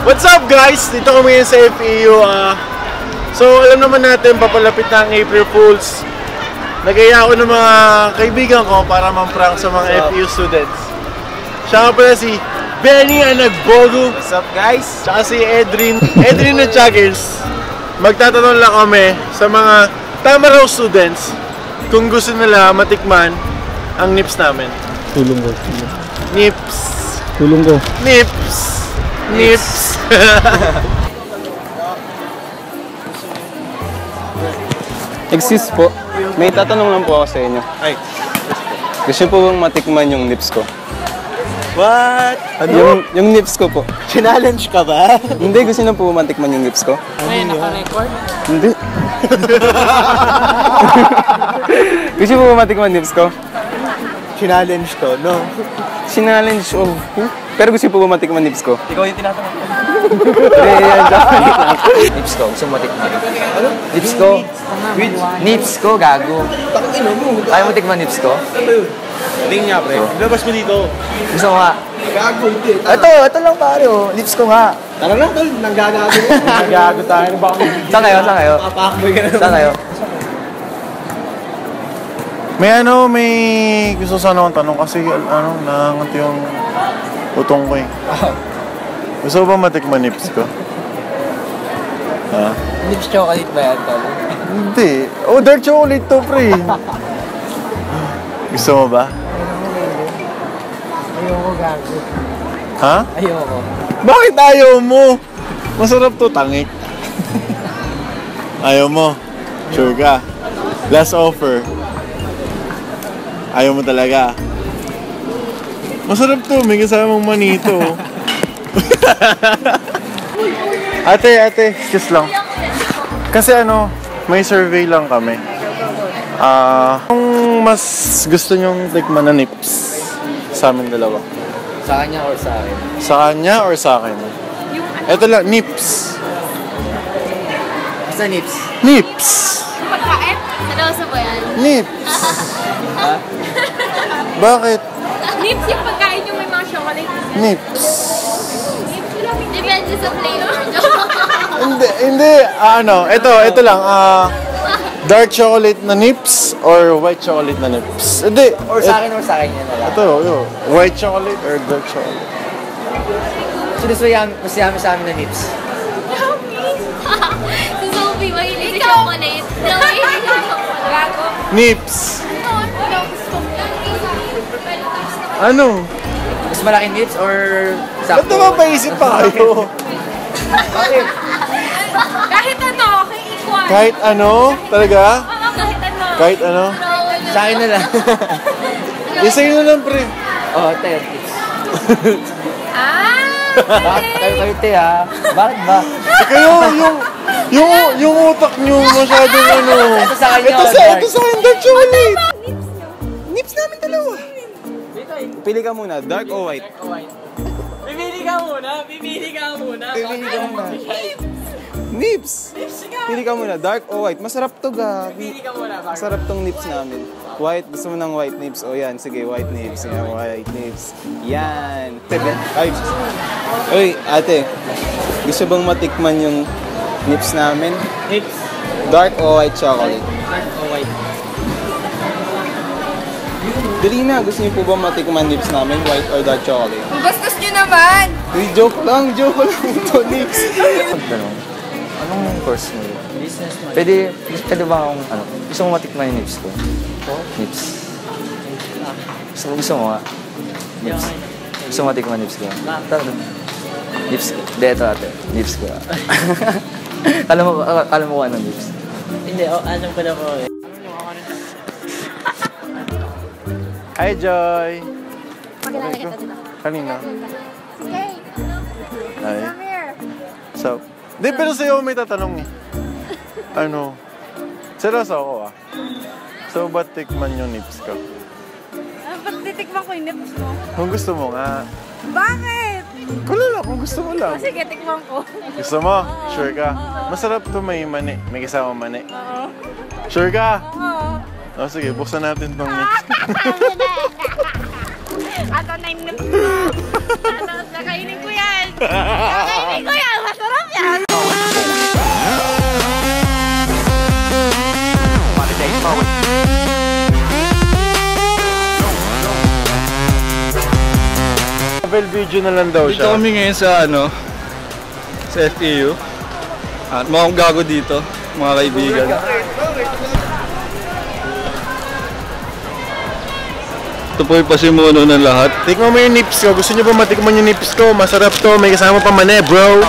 What's up guys? Dito kami ngayon sa FEU. So alam naman natin papalapit na ang April Fools. Nagaya ako ng mga kaibigan ko para mamprank sa mga FEU students. Siya nga pala si Benny ang nagbogo. What's up guys? Tsaka si Edrin na Chuggers. Magtatanong lang kami sa mga Tamaraw students kung gusto nila matikman ang nips namin. Tulong ko. Nips. Tulong ko. Nips. Nips. Excuse po. May tatanong lang po ako sa inyo. Ay. Gusto po bang matikman yung nips ko? What? Ano? Yung nips ko po. Challenge ka ba? Hindi, gusto na po matikman yung nips ko? Ay, naka-record? Hindi. Gusto po ba matikman nips ko? Challenge to, no? Sinallenge, oh. Pero gusto po ba matikman nips ko? Ikaw yung tinatanong. Nips ko, gusto mo matikman. Ano? Nips ko? Nips ko, gago. Ayaw mo tikman nips ko? Tingin nga, pre. Labas mo dito. Gusto mo nga? Gago, hindi. Ito lang pare, oh. Lips ko nga. Tara na, tol. Nanggagago. Nanggagago tayo. Saan kayo? Papakboy ka na. Saan kayo? May gusto sana akong tanong kasi nangangat yung utong ko eh. Gusto mo ba matikman nips ko? Ha? Lips chocolate ba yan, tol? Hindi. Oh, dark chocolate to, pre. Gusto mo ba? Ayoko, gago. Ha? Ayoko. Bakit ayaw mo? Masarap to, tangik. Ayaw mo? Sure ka? Last offer. Ayaw mo talaga? Masarap to, may kasamang manito. Ate, excuse lang. Kasi may survey lang kami. Kung mas gusto nyong tikman na nips sa amin dalawa? Sa kanya or sa akin? Sa kanya or sa akin? Ito lang, nips. Basta nips. Nips. Pagkain? Seryoso ba yan? Nips. Bakit? Nips yung pagkain yung may mga chocolate. Nips. Depende sa flavor. Hindi. Ito lang. Dark chocolate na nips or white chocolate na nips? Hindi. Or sa akin yan na lang. Ito, white chocolate or dark chocolate? Mas yummy sa amin na nips. Si Sophie, mahilig sa chocolate. Mahilig sa chocolate. Gago. Nips. Ano? Mas malaking nips or Ba't sakto? napapaisip pa kayo? Kahit ano, okay, equal. Kahit ano? Talaga? Kahit ano. Kahit ano? Sa akin na lang. Isa yun na lang, pre. Oo, tayo nips. Bakit kayo te ha? Bakit ba? Kayo, yung utak nyo masyadong Ito sa kanya, Ito sa akin, dark chocolate. Nips namin dalawa. Pili ka muna, dark o white? Pipili ka muna. Pili ka muna. Nips! Pili ka muna, dark o white? Masarap to, Pili ka muna. Masarap tong nips namin. White, gusto mo ng white nips? O yan, sige, white nips. Yan, white nips. Yan. Ay, uy, ate. Gusto bang matikman yung nips namin? Nips. Dark o white chocolate? Dark o white? Dali na, gusto niyo po ba matikman nips namin? White or dark chocolate? Bastos nyo naman! Uy, joke lang ito, nips. Anong course mo? Pwede ba akong, gusto mo matikman yung nips ko? Nips. Gusto mo nga? Nips. Gusto mo matikman nips ko? Tara. Nips ko. Hindi, ito ate. Nips ko. Kala mo kung anong nips? Hindi, alam ko na po eh. Hi, Joy. Pagkilala kita dito. Kanina. Hey, Hi. come here. So, di, pero sa'yo may tatanong eh. Seryoso ako So, ba't tikman yung nips ko? Ba't titikman ko yung nips mo? Kung gusto mo nga. Bakit? Wala lang, kung gusto mo lang. Sige, tikman ko. Gusto mo? Sure ka? Masarap to, may mani. May kasama mani. Oo. Sure ka? Oo. Sige, buksan natin tong nips. Ato na yung nips mo. Nakainin ko yan. Nakainin ko yan. travel video na lang daw Dito siya. kami ngayon sa sa FEU. At mukhang gago dito, mga kaibigan. Ito po yung pasimuno ng lahat. Tikman mo yung nips ko. Gusto nyo ba matikman yung nips ko? Masarap to. May kasama pa mani, bro.